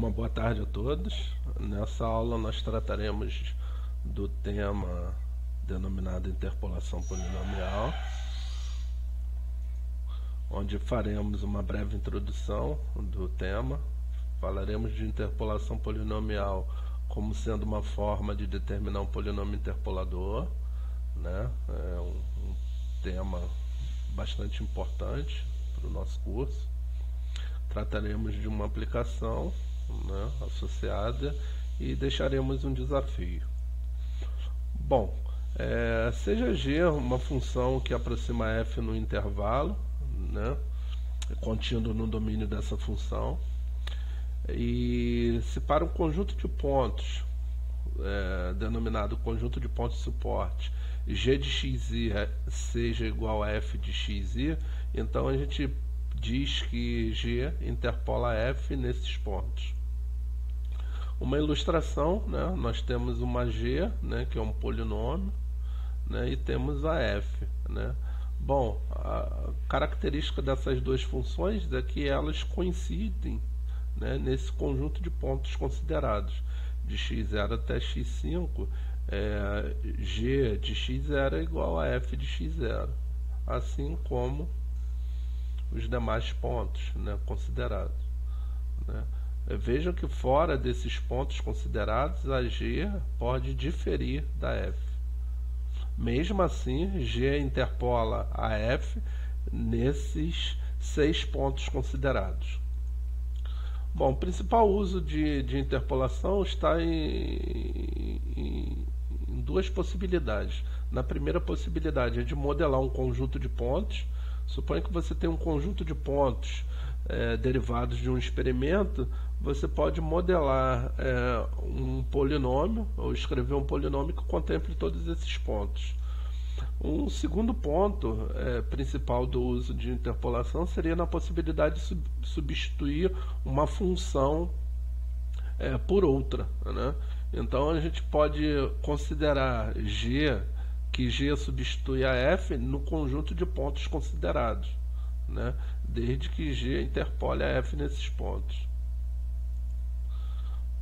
Uma boa tarde a todos. Nessa aula nós trataremos do tema denominado interpolação polinomial, onde faremos uma breve introdução do tema. Falaremos de interpolação polinomial como sendo uma forma de determinar um polinômio interpolador, né? É um tema bastante importante para o nosso curso. Trataremos de uma aplicação, né, associada, e deixaremos um desafio. Bom, seja G uma função que aproxima f no intervalo, né, contido no domínio dessa função, e se para um conjunto de pontos, denominado conjunto de pontos de suporte, g de xi seja igual a f de xi, então a gente diz que G interpola f nesses pontos. Uma ilustração, né, nós temos uma G, né, que é um polinômio, né, e temos a f. Né. Bom, a característica dessas duas funções é que elas coincidem, né, nesse conjunto de pontos considerados. De x0 até x5, G de x0 é igual a f de x0, assim como os demais pontos, né, considerados. Né. Vejam que fora desses pontos considerados, a G pode diferir da f. Mesmo assim, G interpola a f nesses 6 pontos considerados. Bom, o principal uso de interpolação está em duas possibilidades. Na primeira possibilidade é de modelar um conjunto de pontos. Suponha que você tem um conjunto de pontos derivados de um experimento. Você pode modelar um polinômio, ou escrever um polinômio que contemple todos esses pontos. Um segundo ponto principal do uso de interpolação seria na possibilidade de substituir uma função por outra. Né? Então a gente pode considerar que G substitui a f no conjunto de pontos considerados, né? Desde que G interpole a f nesses pontos.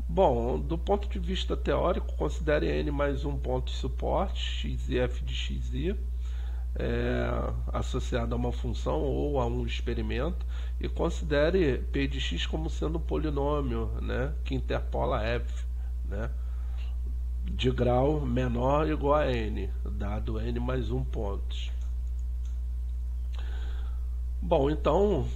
Bom, do ponto de vista teórico, considere n mais um ponto de suporte, x e f de xi, associado a uma função ou a um experimento, e considere p de x como sendo um polinômio, né, que interpola f, né, de grau menor ou igual a n, dado n mais um pontos. Bom, então,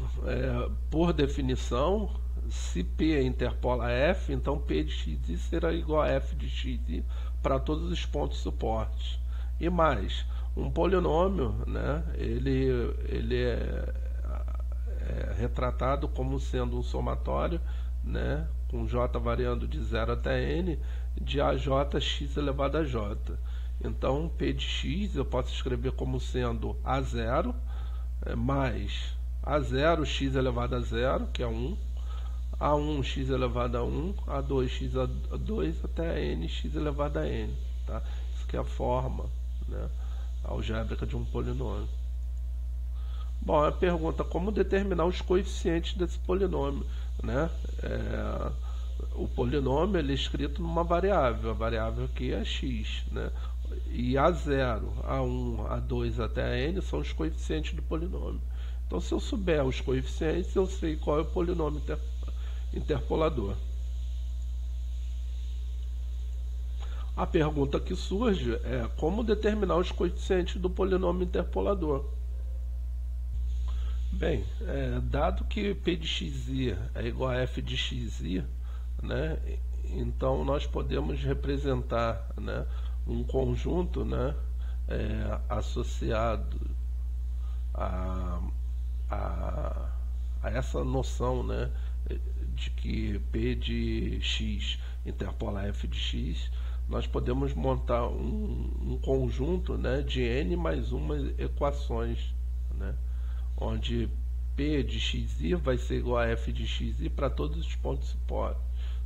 por definição, se P interpola F, então P de xi será igual a F de xi para todos os pontos suportes. E mais, um polinômio, né, ele é retratado como sendo um somatório, né, com j variando de 0 até n, de aj x elevado a j. Então, P de x eu posso escrever como sendo a0 mais a0 x elevado a 0, que é 1, a1 x elevado a 1, a2 x a 2 até n x elevado a n. Tá? Isso que é a forma, né, algébrica de um polinômio. Bom, a pergunta: como determinar os coeficientes desse polinômio? Né? O polinômio ele é escrito numa variável, a variável aqui é x, né? E a0, a1, a2 até a n são os coeficientes do polinômio. Então, se eu souber os coeficientes, eu sei qual é o polinômio interpolador. A pergunta que surge é: como determinar os coeficientes do polinômio interpolador? Bem, dado que P de xi é igual a f de xi, né, então nós podemos representar, né, um conjunto, né, associado a essa noção, né, de que P de x interpola f de x. Nós podemos montar um conjunto, né, de n mais uma equações, né, onde P de xi vai ser igual a f de xi para todos os pontos de suporte.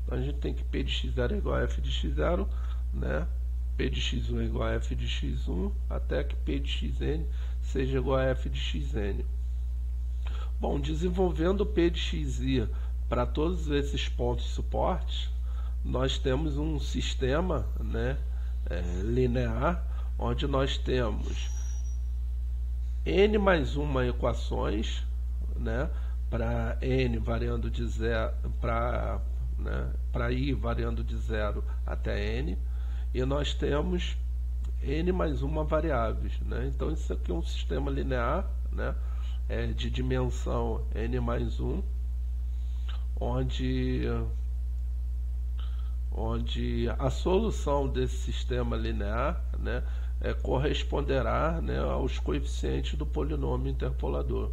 Então a gente tem que P de x0 é igual a f de x0, né, P de x1 é igual a f de x1, até que P de xn seja igual a f de xn. Bom, desenvolvendo P de xi para todos esses pontos suportes, nós temos um sistema, né, linear, onde nós temos n mais 1 equações, né, para n variando de 0 para i variando de 0 até n, e nós temos n mais 1 variáveis, né? Então isso aqui é um sistema linear, né, de dimensão n mais 1, onde a solução desse sistema linear, né, corresponderá, né, aos coeficientes do polinômio interpolador.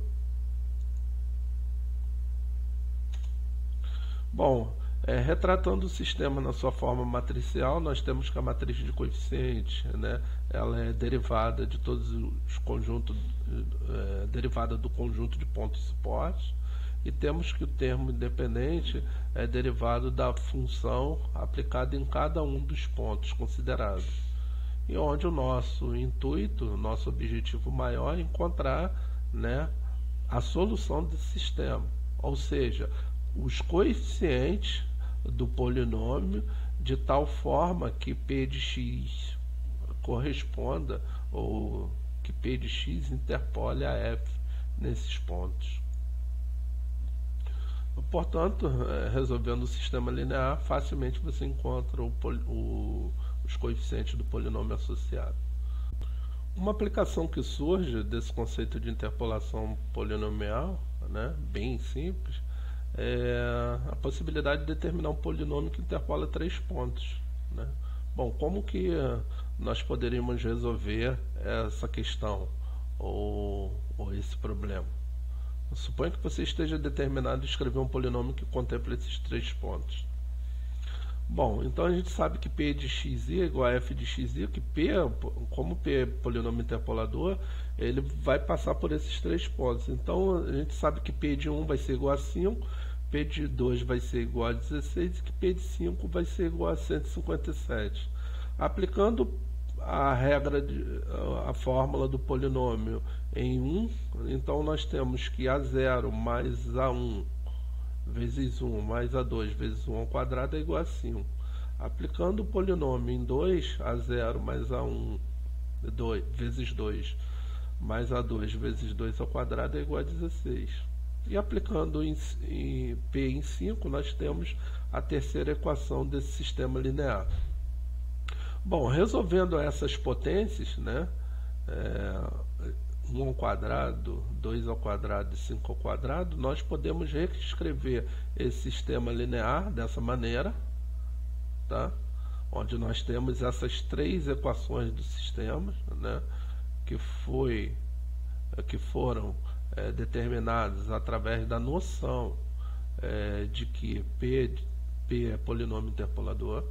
Bom, retratando o sistema na sua forma matricial, nós temos que a matriz de coeficientes, né, ela é derivada de todos os conjuntos, derivada do conjunto de pontos e suportes, e temos que o termo independente é derivado da função aplicada em cada um dos pontos considerados. E onde o nosso intuito, o nosso objetivo maior é encontrar, né, a solução desse sistema, ou seja, os coeficientes do polinômio de tal forma que P de x corresponda, ou que P de x interpole a f nesses pontos. Portanto, resolvendo o sistema linear, facilmente você encontra os coeficientes do polinômio associado. Uma aplicação que surge desse conceito de interpolação polinomial, né, bem simples, é a possibilidade de determinar um polinômio que interpola 3 pontos, né? Bom, como que nós poderíamos resolver essa questão ou esse problema? Suponha que você esteja determinado a escrever um polinômio que contemple esses 3 pontos. Bom, então a gente sabe que P de xi é igual a f de xi, que P, como P é polinômio interpolador, ele vai passar por esses 3 pontos. Então a gente sabe que P de 1 vai ser igual a 5, P de 2 vai ser igual a 16 e que P de 5 vai ser igual a 157. Aplicando a fórmula do polinômio em 1, então nós temos que A0 mais A1 vezes 1 mais A2 vezes 1 ao quadrado é igual a 5. Aplicando o polinômio em 2, A0 mais A1 vezes 2 mais A2 vezes 2 ao quadrado é igual a 16. E aplicando em P em 5, nós temos a terceira equação desse sistema linear. Bom, resolvendo essas potências, né, 1 ao quadrado, 2 ao quadrado e 5 ao quadrado, nós podemos reescrever esse sistema linear dessa maneira, tá? Onde nós temos essas 3 equações do sistema, né, que foram determinadas através da noção de que P é polinômio interpolador.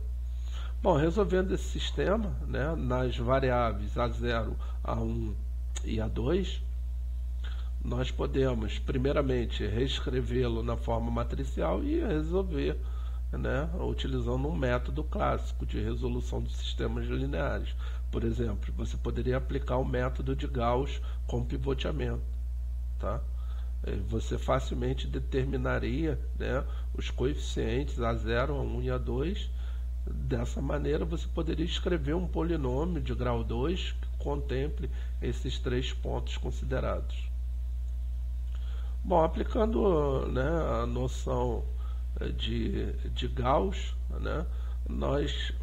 Bom, resolvendo esse sistema, né, nas variáveis A0, A1 e A2, nós podemos, primeiramente, reescrevê-lo na forma matricial e resolver, né, utilizando um método clássico de resolução de sistemas lineares. Por exemplo, você poderia aplicar o método de Gauss com pivoteamento, tá? Você facilmente determinaria, né, os coeficientes A0, A1 e A2. Dessa maneira, você poderia escrever um polinômio de grau 2 que contemple esses 3 pontos considerados. Bom, aplicando, né, a noção de Gauss, né, nós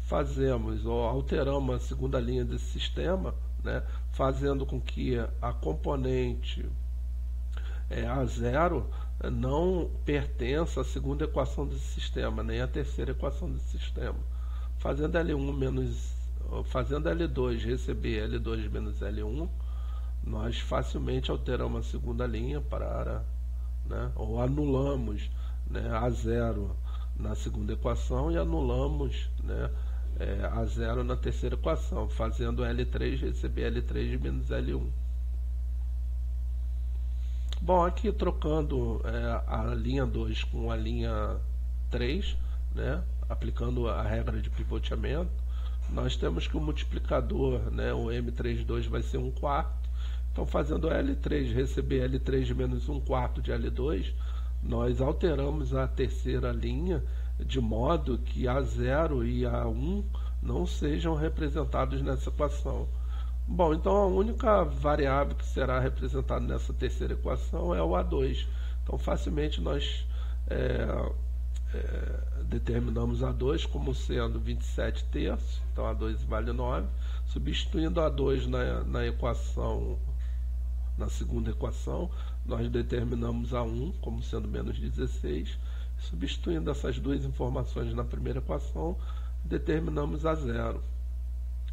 fazemos ou alteramos a segunda linha desse sistema, né, fazendo com que a componente A0 não pertença à segunda equação desse sistema, nem à terceira equação desse sistema. Fazendo L2 receber L2 menos L1, nós facilmente alteramos a segunda linha para, né, ou anulamos, né, A0 na segunda equação e anulamos, né, A0 na terceira equação, fazendo L3 receber L3 menos L1. Bom, aqui trocando a linha 2 com a linha 3, né, aplicando a regra de pivoteamento, nós temos que o multiplicador, né, o M32 vai ser 1/4. Então, fazendo L3 receber L3 menos 1/4 de L2, nós alteramos a terceira linha de modo que A0 e A1 não sejam representados nessa equação. Bom, então a única variável que será representada nessa terceira equação é o A2. Então facilmente nós determinamos A2 como sendo 27 terços, então A2 vale 9, substituindo A2 na equação, na segunda equação, nós determinamos A1 como sendo menos 16, substituindo essas duas informações na primeira equação, determinamos A0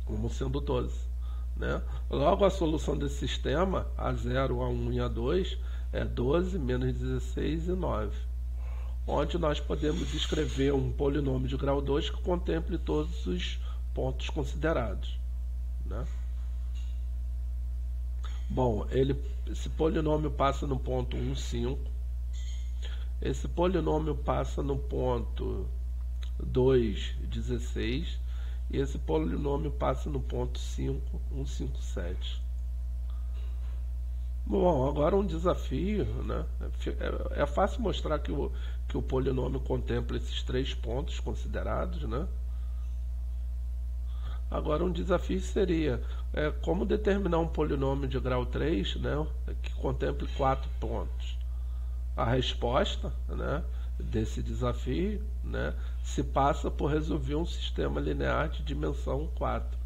como sendo 12. Né? Logo, a solução desse sistema, A0, A1 e A2, é 12, menos 16 e 9, onde nós podemos escrever um polinômio de grau 2 que contemple todos os pontos considerados. Né? Bom, esse polinômio passa no ponto 1, 5, esse polinômio passa no ponto 2, 16, e esse polinômio passa no ponto 5, 1, 5, 7. Bom, agora um desafio, né? É fácil mostrar que o polinômio contempla esses três pontos considerados, né? Agora um desafio seria como determinar um polinômio de grau 3, né, que contemple 4 pontos. A resposta, né, desse desafio, né, se passa por resolver um sistema linear de dimensão 4.